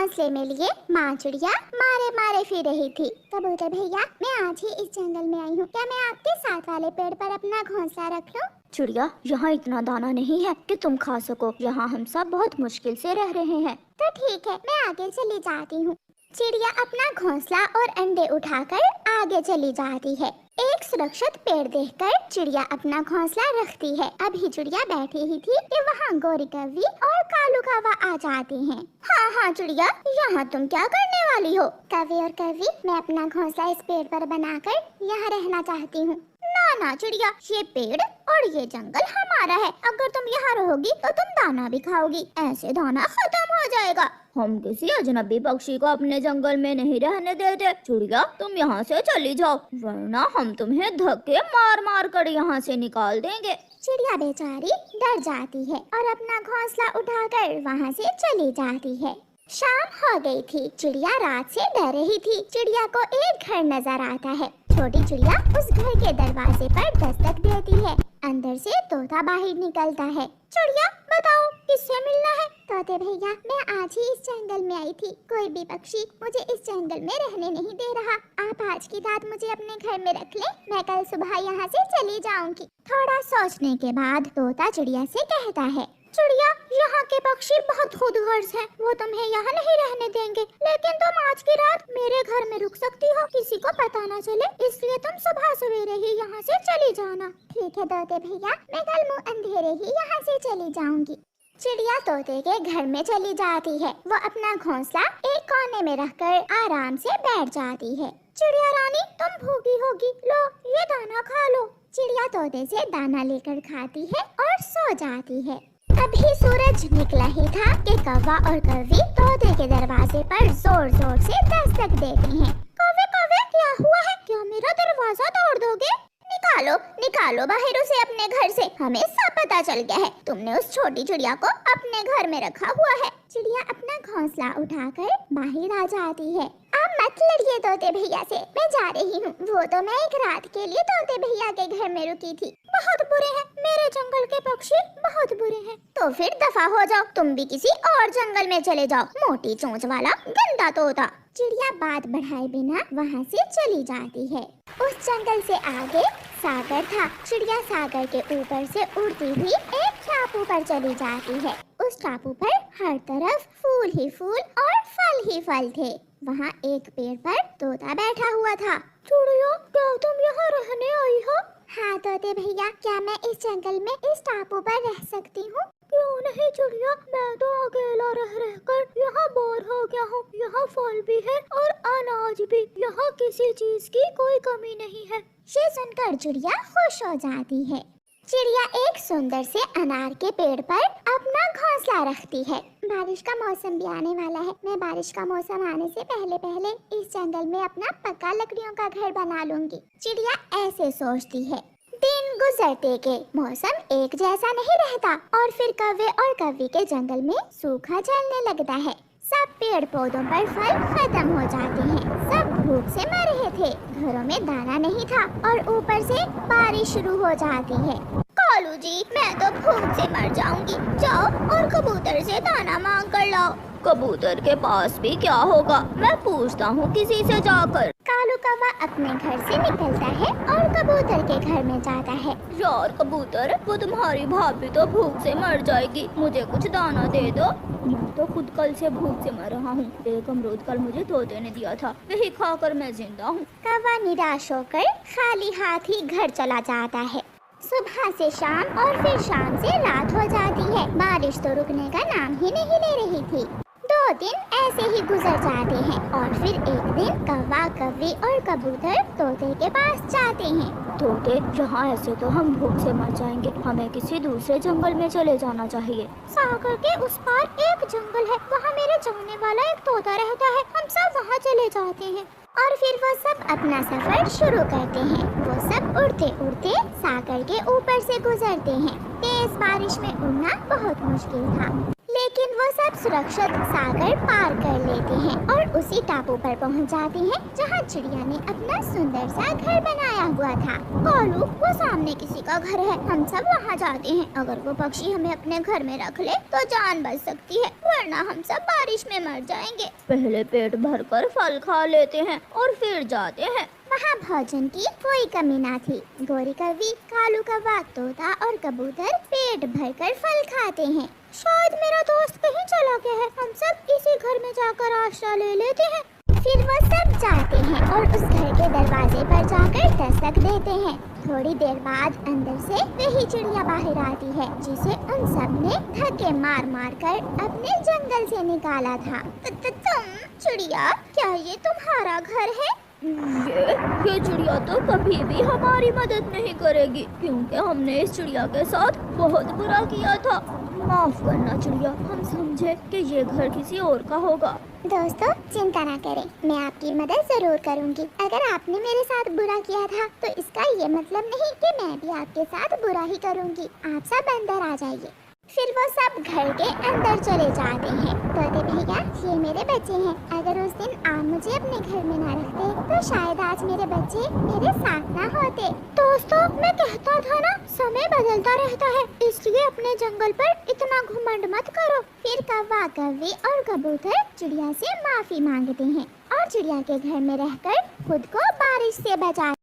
घोंसले में लिए माँ चिड़िया मारे मारे फिर रही थी। कबूतर भैया, मैं आज ही इस जंगल में आई हूँ, क्या मैं आपके साथ वाले पेड़ पर अपना घोंसला रख लूँ? चिड़िया, यहाँ इतना दाना नहीं है कि तुम खा सको। यहाँ हम सब बहुत मुश्किल से रह रहे हैं। तो ठीक है, मैं आगे चली जाती हूँ। चिड़िया अपना घोंसला और अंडे उठाकर आगे चली जाती है। एक सुरक्षित पेड़ देखकर चिड़िया अपना घोंसला रखती है। अभी चिड़िया बैठी ही थी कि वहाँ गोरी कौवी और कालू कौवा आ जाते हैं। हाँ हाँ चिड़िया, यहाँ तुम क्या करने वाली हो? कौवे और कौवी, मैं अपना घोंसला इस पेड़ पर बनाकर यहाँ रहना चाहती हूँ। ना ना चिड़िया, ये पेड़ और ये जंगल हमारा है। अगर तुम यहाँ रहोगी तो तुम दाना भी खाओगी, ऐसे दाना खत्म हो जाएगा। हम किसी अजनबी पक्षी को अपने जंगल में नहीं रहने देते। चिड़िया, तुम यहाँ से चली जाओ, वरना हम तुम्हें धक्के मार मार कर यहाँ से निकाल देंगे। चिड़िया बेचारी डर जाती है और अपना घोंसला उठाकर वहाँ से चली जाती है। शाम हो गई थी। चिड़िया रात से डर रही थी। चिड़िया को एक घर नजर आता है। छोटी चिड़िया उस घर के दरवाजे पर दस्तक देती है। अंदर से तोता बाहर निकलता है। चिड़िया, बताओ किससे मिलना है? तोते भैया, मैं आज ही इस जंगल में आई थी। कोई भी पक्षी मुझे इस जंगल में रहने नहीं दे रहा। आप आज की रात मुझे अपने घर में रख ले, मैं कल सुबह यहाँ से चली जाऊंगी। थोड़ा सोचने के बाद तोता चिड़िया से कहता है, चिड़िया, यहाँ के पक्षी बहुत खुदगर्ज हैं, वो तुम्हें यहाँ नहीं रहने देंगे, लेकिन तुम आज की रात मेरे घर में रुक सकती हो, किसी को पता न चले, इसलिए तुम सुबह सवेरे ही यहाँ से चली जाना। ठीक है तोते भैया, मैं कल मुँह अंधेरे ही यहाँ से चली जाऊंगी। चिड़िया तोते के घर में चली जाती है। वो अपना घोंसला एक कोने में रखकर आराम से बैठ जाती है। चिड़िया रानी, तुम भूखी होगी, लो ये दाना खा लो। चिड़िया तोते से दाना लेकर खाती है और सो जाती है। अभी सूरज निकला ही था कि कौवा और कौवी तोते के दरवाजे पर जोर जोर से दस्तक देते हैं। कौवे कौवे, क्या हुआ है? क्या मेरा दरवाजा तोड़ दोगे? निकालो निकालो बाहर उसे अपने घर से, हमें सब पता चल गया है, तुमने उस छोटी चिड़िया को अपने घर में रखा हुआ है। चिड़िया अपना घोंसला उठाकर बाहर आ जाती है। अब मत लड़िए तोते भैया से, मैं जा रही हूँ। वो तो मैं एक रात के लिए तोते भैया के घर में रुकी थी। बहुत बुरे हैं मेरे जंगल के पक्षी, बहुत बुरे हैं। तो फिर दफा हो जाओ, तुम भी किसी और जंगल में चले जाओ, मोटी चोंच वाला गंदा तोता। चिड़िया बात बढ़ाए बिना वहाँ से चली जाती है। उस जंगल से आगे सागर था। चिड़िया सागर के ऊपर से उड़ती हुई एक टापू पर चली जाती है। उस टापू पर हर तरफ फूल ही फूल और फल ही फल थे। वहाँ एक पेड़ पर तोता बैठा हुआ था। चिड़िया, क्या तुम यहाँ रहने आई हो? हाँ तोते भैया, क्या मैं इस जंगल में इस टापू पर रह सकती हूँ? क्यों नहीं चिड़िया, मैं तो अकेला रह रहकर यहाँ बोर हो गया हूँ। यहाँ फल भी है और अनाज भी, यहाँ किसी चीज की कोई कमी नहीं है। ये सुनकर चिड़िया खुश हो जाती है। चिड़िया एक सुंदर से अनार के पेड़ पर अपना घोंसला रखती है। बारिश का मौसम भी आने वाला है। मैं बारिश का मौसम आने से पहले पहले इस जंगल में अपना पक्का लकड़ियों का घर बना लूंगी। चिड़िया ऐसे सोचती है। दिन गुजरते के मौसम एक जैसा नहीं रहता और फिर कौवे और कौवी के जंगल में सूखा झलने लगता है। सब पेड़ पौधों पर फल खत्म हो जाते हैं। सब भूख से मर रहे थे, घरों में दाना नहीं था और ऊपर से बारिश शुरू हो जाती है। कालू जी, मैं तो भूख से मर जाऊंगी, जाओ और कबूतर से दाना मांग कर लाओ। कबूतर के पास भी क्या होगा, मैं पूछता हूँ किसी से जाकर। कालू कौवा अपने घर से निकलता है और कबूतर के घर में जाता है। यार कबूतर, वो तुम्हारी भाभी तो भूख से मर जाएगी, मुझे कुछ दाना दे दो। मैं तो खुद कल से भूख से मर रहा हूँ। एक अमरूद कल मुझे तोते ने दिया था, वही खाकर मैं जिंदा हूँ। कौवा निराश होकर खाली हाथ ही घर चला जाता है। सुबह से शाम और फिर शाम से रात हो जाती है। बारिश तो रुकने का नाम ही नहीं ले रही थी। 2 दिन ऐसे ही गुजर जाते हैं और फिर एक दिन कौवा, कौवी और कबूतर तोते के पास जाते हैं। तोते, यहाँ ऐसे तो हम भूख से मर जाएंगे, हमें किसी दूसरे जंगल में चले जाना चाहिए। सागर के उस पार एक जंगल है, वहाँ मेरे जानने वाला एक तोता रहता है, हम सब वहाँ चले जाते हैं। और फिर वो सब अपना सफर शुरू करते हैं। वो सब उड़ते उड़ते सागर के ऊपर से गुजरते हैं। तेज बारिश में उड़ना बहुत मुश्किल था, लेकिन वो सब सुरक्षित सागर पार कर लेते हैं और उसी टापू पर पहुंच जाते हैं जहां चिड़िया ने अपना सुंदर सा घर बनाया हुआ था। कालू, वो सामने किसी का घर है, हम सब वहां जाते हैं। अगर वो पक्षी हमें अपने घर में रख ले तो जान बच सकती है, वरना हम सब बारिश में मर जाएंगे। पहले पेट भरकर फल खा लेते हैं और फिर जाते हैं। वहाँ भोजन की कोई कमी ना थी। गोरी कौवी, कालू कौवा, तोता और कबूतर पेट भरकर फल खाते हैं। शायद मेरा दोस्त कहीं चला गया है, हम सब इसी घर में जाकर आश्रय ले लेते हैं। फिर वो सब जाते हैं और उस घर के दरवाजे पर जाकर दस्तक देते हैं। थोड़ी देर बाद अंदर से वही चिड़िया बाहर आती है जिसे उन सब ने धक्के मार मार कर अपने जंगल से निकाला था। तुम चिड़िया, क्या ये तुम्हारा घर है? ये चिड़िया तो कभी भी हमारी मदद नहीं करेगी, क्योंकि हमने इस चिड़िया के साथ बहुत बुरा किया था। माफ करना चिड़िया, हम समझे कि ये घर किसी और का होगा। दोस्तों, चिंता ना करें, मैं आपकी मदद जरूर करूंगी। अगर आपने मेरे साथ बुरा किया था तो इसका ये मतलब नहीं कि मैं भी आपके साथ बुरा ही करूंगी। आप सब अंदर आ जाइए। फिर वो सब घर के अंदर चले जाते हैं। तोते भैया, ये मेरे बच्चे हैं। अगर उस दिन आप मुझे अपने घर में ना रखते तो शायद आज मेरे बच्चे मेरे साथ ना होते। दोस्तों, मैं कहता था ना, समय बदलता रहता है, इसलिए अपने जंगल पर इतना घुमंड मत करो। फिर कौवा, कौवी और कबूतर चिड़िया से माफी मांगते हैं और चिड़िया के घर में रहकर खुद को बारिश से बचा